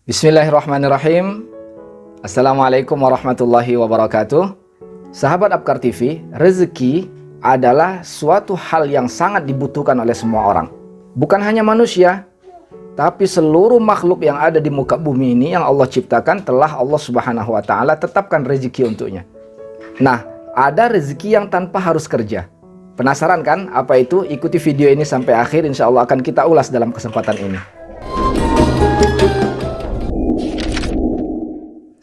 Bismillahirrahmanirrahim. Assalamualaikum warahmatullahi wabarakatuh. Sahabat Apkar TV, rezeki adalah suatu hal yang sangat dibutuhkan oleh semua orang. Bukan hanya manusia, tapi seluruh makhluk yang ada di muka bumi ini yang Allah ciptakan telah Allah Subhanahu wa Ta'ala tetapkan rezeki untuknya. Nah, ada rezeki yang tanpa harus kerja. Penasaran kan apa itu? Ikuti video ini sampai akhir, insya Allah akan kita ulas dalam kesempatan ini.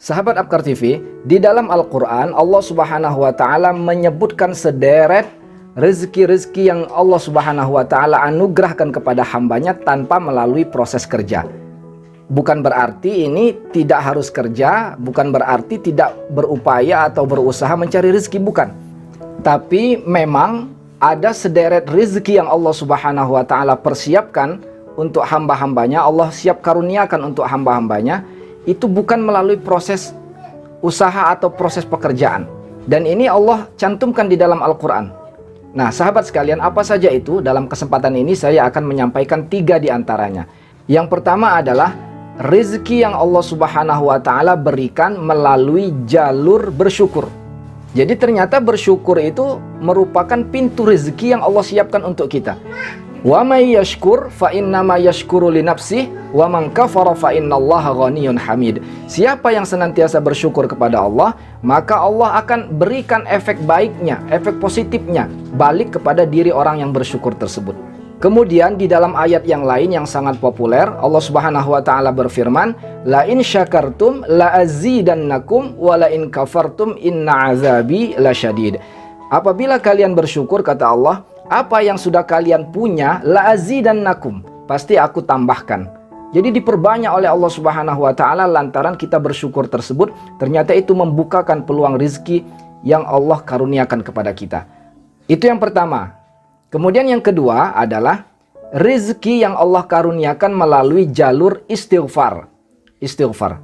Sahabat Apkar TV, di dalam Al-Quran Allah Subhanahu wa Ta'ala menyebutkan sederet rezeki-rezeki yang Allah Subhanahu wa Ta'ala anugerahkan kepada hambanya tanpa melalui proses kerja. Bukan berarti ini tidak harus kerja, bukan berarti tidak berupaya atau berusaha mencari rezeki, bukan. Tapi memang ada sederet rezeki yang Allah Subhanahu wa Ta'ala persiapkan untuk hamba-hambanya, Allah siap karuniakan untuk hamba-hambanya. Itu bukan melalui proses usaha atau proses pekerjaan. Dan ini Allah cantumkan di dalam Al-Quran. Nah, sahabat sekalian, apa saja itu? Dalam kesempatan ini saya akan menyampaikan 3 di antaranya. Yang pertama adalah rezeki yang Allah Subhanahu wa Ta'ala berikan melalui jalur bersyukur. Jadi ternyata bersyukur itu merupakan pintu rezeki yang Allah siapkan untuk kita. Wa may yashkur fa innama yashkuru li nafsihi wa man kafara fa innallaha ghaniyyun hamid. Siapa yang senantiasa bersyukur kepada Allah, maka Allah akan berikan efek baiknya, efek positifnya balik kepada diri orang yang bersyukur tersebut. Kemudian di dalam ayat yang lain yang sangat populer, Allah Subhanahu wa Ta'ala berfirman, la in syakartum la azidannakum wa la in kafartum inna azabi lasyadid. Apabila kalian bersyukur, kata Allah, apa yang sudah kalian punya, la azidannakum, pasti aku tambahkan. Jadi diperbanyak oleh Allah Subhanahu wa Ta'ala lantaran kita bersyukur tersebut, ternyata itu membukakan peluang rezeki yang Allah karuniakan kepada kita. Itu yang pertama. Kemudian yang kedua adalah rezeki yang Allah karuniakan melalui jalur istighfar. Istighfar.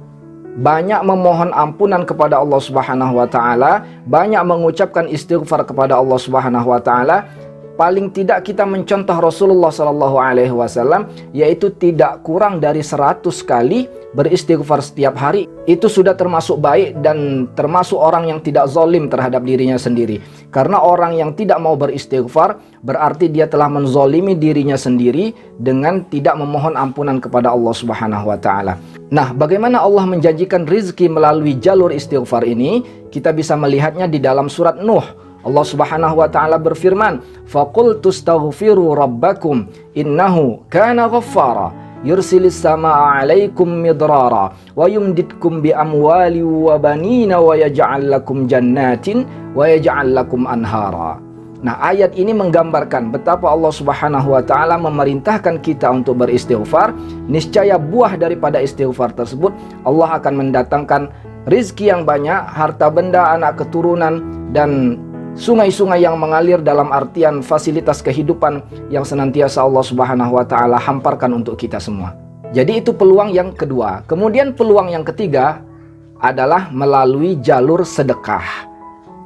Banyak memohon ampunan kepada Allah Subhanahu wa Ta'ala, banyak mengucapkan istighfar kepada Allah Subhanahu wa Ta'ala. Paling tidak kita mencontoh Rasulullah SAW, yaitu tidak kurang dari 100 kali beristighfar setiap hari. Itu sudah termasuk baik dan termasuk orang yang tidak zalim terhadap dirinya sendiri. Karena orang yang tidak mau beristighfar berarti dia telah menzalimi dirinya sendiri dengan tidak memohon ampunan kepada Allah Subhanahu wa Ta'ala. Nah, bagaimana Allah menjanjikan rizki melalui jalur istighfar ini? Kita bisa melihatnya di dalam surat Nuh. Allah Subhanahu wa Ta'ala berfirman, faqultu astaghfiru rabbakum innahu kana ghaffara yursilis samaa'a 'alaikum midrara wa yumditkum bi amwali wa banina wa yaj'al lakum jannatin wa yaj'al lakum anhara. Nah, ayat ini menggambarkan betapa Allah Subhanahu wa Ta'ala memerintahkan kita untuk beristighfar. Niscaya buah daripada istighfar tersebut Allah akan mendatangkan rizki yang banyak, harta benda, anak keturunan, dan sungai-sungai yang mengalir dalam artian fasilitas kehidupan yang senantiasa Allah Subhanahu wa Ta'ala hamparkan untuk kita semua. Jadi itu peluang yang kedua. Kemudian peluang yang ketiga adalah melalui jalur sedekah.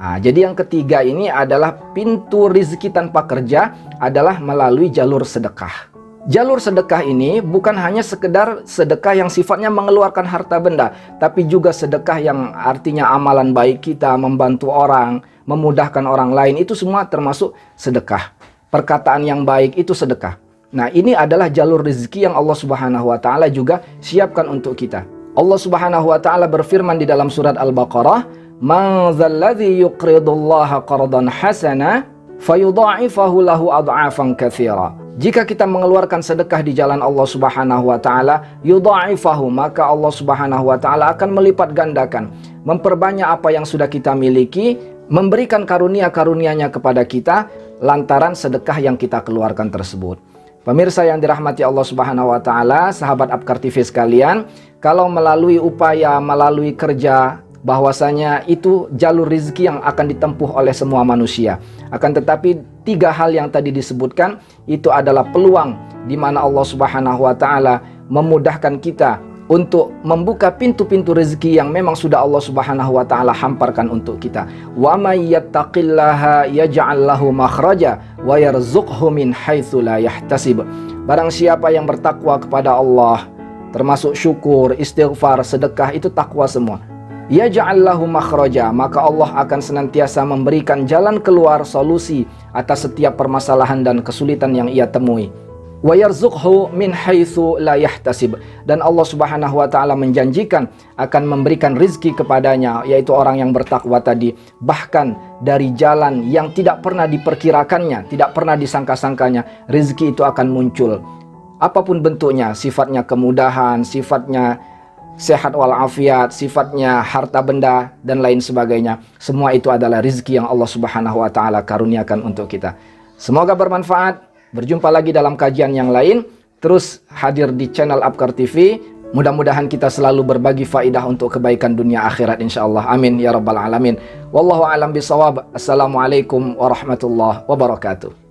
Nah, jadi yang ketiga ini adalah pintu rezeki tanpa kerja adalah melalui jalur sedekah. Jalur sedekah ini bukan hanya sekedar sedekah yang sifatnya mengeluarkan harta benda, tapi juga sedekah yang artinya amalan baik kita, membantu orang, memudahkan orang lain, itu semua termasuk sedekah. Perkataan yang baik itu sedekah. Nah, ini adalah jalur rezeki yang Allah Subhanahu wa Ta'ala juga siapkan untuk kita. Allah Subhanahu wa Ta'ala berfirman di dalam surat Al-Baqarah, man dzalladzi yuqridullaha qardan hasana fayudha'ifahu lahu ad'afan katsira. Jika kita mengeluarkan sedekah di jalan Allah Subhanahu wa Ta'ala, yudha'ifahu, maka Allah Subhanahu wa Ta'ala akan melipat gandakan, memperbanyak apa yang sudah kita miliki, memberikan karunia-karunia-Nya kepada kita lantaran sedekah yang kita keluarkan tersebut. Pemirsa yang dirahmati Allah Subhanahu wa Ta'ala, sahabat Apkar TV sekalian, kalau melalui upaya, melalui kerja, bahwasanya itu jalur rezeki yang akan ditempuh oleh semua manusia. Akan tetapi 3 hal yang tadi disebutkan itu adalah peluang di mana Allah Subhanahu wa Ta'ala memudahkan kita untuk membuka pintu-pintu rezeki yang memang sudah Allah Subhanahu wa Ta'ala hamparkan untuk kita. Wa may yattaqillaha yaj'al lahu makhraja wa yarzuqhu min haitsu la yahtasib. Barang siapa yang bertakwa kepada Allah, termasuk syukur, istighfar, sedekah, itu takwa semua. Yaj'al lahu makhraja, maka Allah akan senantiasa memberikan jalan keluar, solusi atas setiap permasalahan dan kesulitan yang ia temui. Wa yarzuqhu min haitsu la yahtasib, dan Allah Subhanahu wa taala menjanjikan akan memberikan rizki kepadanya, yaitu orang yang bertakwa tadi, bahkan dari jalan yang tidak pernah diperkirakannya, tidak pernah disangka-sangkanya, rizki itu akan muncul. Apapun bentuknya, sifatnya kemudahan, sifatnya sehat walafiat, sifatnya harta benda dan lain sebagainya, semua itu adalah rizki yang Allah Subhanahu wa taala karuniakan untuk kita. Semoga bermanfaat. Berjumpa lagi dalam kajian yang lain. Terus hadir di channel Abkar TV. Mudah-mudahan kita selalu berbagi faidah untuk kebaikan dunia akhirat insyaallah. Amin ya rabbal alamin. Wallahu a'lam bishawab. Assalamualaikum warahmatullahi wabarakatuh.